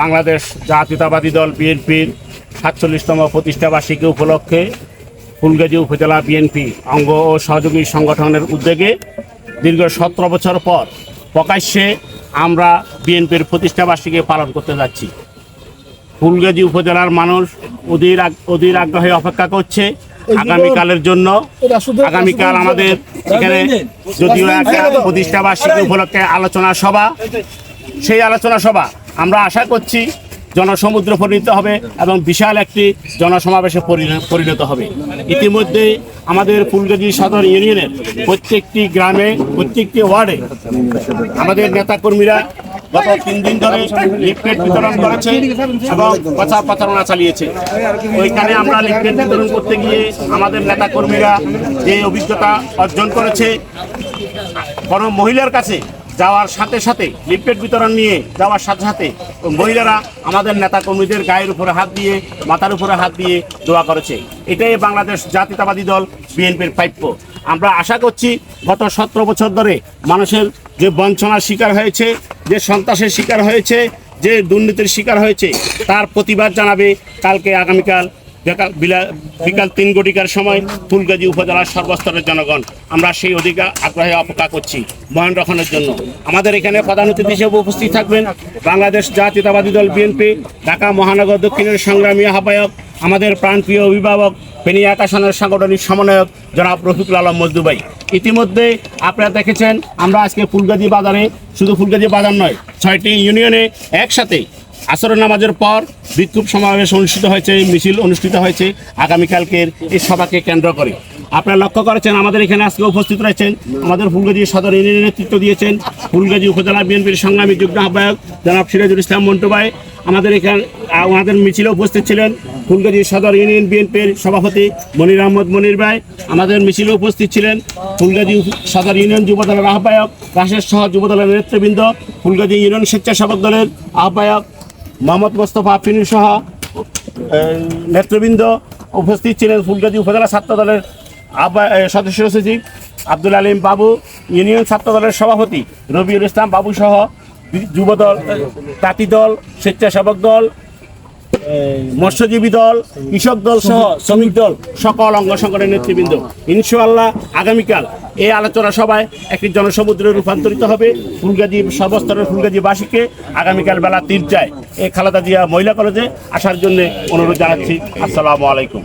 বাংলাদেশ জাতীয়তাবাদী দল বিএনপির ৪৭তম প্রতিষ্ঠাবার্ষিকী উপলক্ষে ফুলগাজী উপজেলা বিএনপি অঙ্গ ও সহযোগী সংগঠনের উদ্যোগে দীর্ঘ ১৭ বছর পর প্রকাশ্যে আমরা বিএনপির প্রতিষ্ঠাবার্ষিকী পালন করতে যাচ্ছি। ফুলগাজী উপজেলার মানুষ অধীর আগ্রহে অপেক্ষা করছে আগামীকালের জন্য। আগামীকাল আমাদের এখানে যদিও একটা প্রতিষ্ঠাবার্ষিকী উপলক্ষে আলোচনা সভা, সেই আলোচনা সভা আমরা আশা করছি জনসমুদ্র পরিণত হবে এবং বিশাল একটি জনসমাবেশে পরিণত হবে। ইতিমধ্যে আমাদের ফুলগাজী সদর ইউনিয়নের প্রত্যেকটি গ্রামে, প্রত্যেকটি ওয়ার্ডে আমাদের নেতাকর্মীরা গত 3 দিন ধরে লিফলেট বিতরণ করেছে এবং প্রচার প্রচারণা চালিয়েছে। ওইখানে আমরা লিফলেট বিতরণ করতে গিয়ে আমাদের নেতাকর্মীরা যে অভিজ্ঞতা অর্জন করেছে, কোনো মহিলার কাছে যাওয়ার সাথে সাথে লিফলেট বিতরণ নিয়ে যাওয়ার সাথে সাথে মহিলারা আমাদের নেতাকর্মীদের গায়ের উপরে হাত দিয়ে, মাথার উপরে হাত দিয়ে দোয়া করেছে। এটাই বাংলাদেশ জাতীয়তাবাদী দল বিএনপির প্রাপ্য। আমরা আশা করছি গত 17 বছর ধরে মানুষের যে বঞ্চনার শিকার হয়েছে, যে সন্ত্রাসের শিকার হয়েছে, যে দুর্নীতির শিকার হয়েছে, তার প্রতিবাদ জানাবে কালকে আগামীকাল বিকাল 3 ঘটিকার সময় ফুলগাজী উপজেলার সর্বস্তরের জনগণ। আমরা সেই অধিকার আগ্রহে অপেক্ষা করছি বয়ান রক্ষণের জন্য। আমাদের এখানে প্রধান অতিথি হিসেবে উপস্থিত থাকবেন বাংলাদেশ জাতীয়তাবাদী দল বিএনপি ঢাকা মহানগর দক্ষিণের সংগ্রামী আহ্বায়ক, আমাদের প্রাণপ্রিয় অভিভাবক, ফেনী এক আসনের সাংগঠনিক সমন্বয়ক জনাব রফিকুল আলম মজদু ভাই। ইতিমধ্যে আপনারা দেখেছেন আমরা আজকে ফুলগাজী বাজারে, শুধু ফুলগাজী বাজার নয়, 6টি ইউনিয়নে একসাথে আসরের নামাজের পর বিক্ষোভ সমাবেশ অনুষ্ঠিত হয়েছে, মিছিল অনুষ্ঠিত হয়েছে আগামীকালকের এই সভাকে কেন্দ্র করে। আপনারা লক্ষ্য করেছেন আমাদের এখানে আজকে উপস্থিত রয়েছেন আমাদের ফুলগাজী সদর ইউনিয়নের নেতৃত্ব দিয়েছেন ফুলগাজী উপজেলা বিএনপির সংগ্রামী যুগ্ম আহ্বায়ক জনাব সিরাজুল ইসলাম মন্টু ভাই। আমাদের এখানে ওনাদের মিছিলে উপস্থিত ছিলেন ফুলগাজী সদর ইউনিয়ন বিএনপির সভাপতি মনির আহমদ মনির ভাই। আমাদের মিছিলে উপস্থিত ছিলেন ফুলগাজী সদর ইউনিয়ন যুবদলের আহ্বায়ক রাশেদ সহ যুবদলের নেতৃবৃন্দ, ফুলগাজী ইউনিয়ন স্বেচ্ছাসেবক দলের আহ্বায়ক মোহাম্মদ মোস্তফা ফিনি সহ নেতৃবৃন্দ। উপস্থিত ছিলেন ফুলগাজী উপজেলা ছাত্র দলের সদস্য সচিব আব্দুল আলিম বাবু, ইউনিয়ন ছাত্র দলের সভাপতি রবিউল ইসলাম বাবু সহ যুবদল, তাঁতি দল, স্বেচ্ছাসেবক দল, মৎস্যজীবী দল, কৃষক দল সহ শ্রমিক দল, সকল অঙ্গ সংগঠনের নেতৃবৃন্দ। ইনশাআল্লাহ আগামীকাল এই আলোচনা সভায় একটি জনসমুদ্রে রূপান্তরিত হবে। ফুলগাজী সর্বস্তরের ফুলগাজীবাসীকে আগামীকাল বেলা 3টায় এই খালেদা জিয়া মহিলা কলেজে আসার জন্য অনুরোধ জানাচ্ছি। আসসালামু আলাইকুম।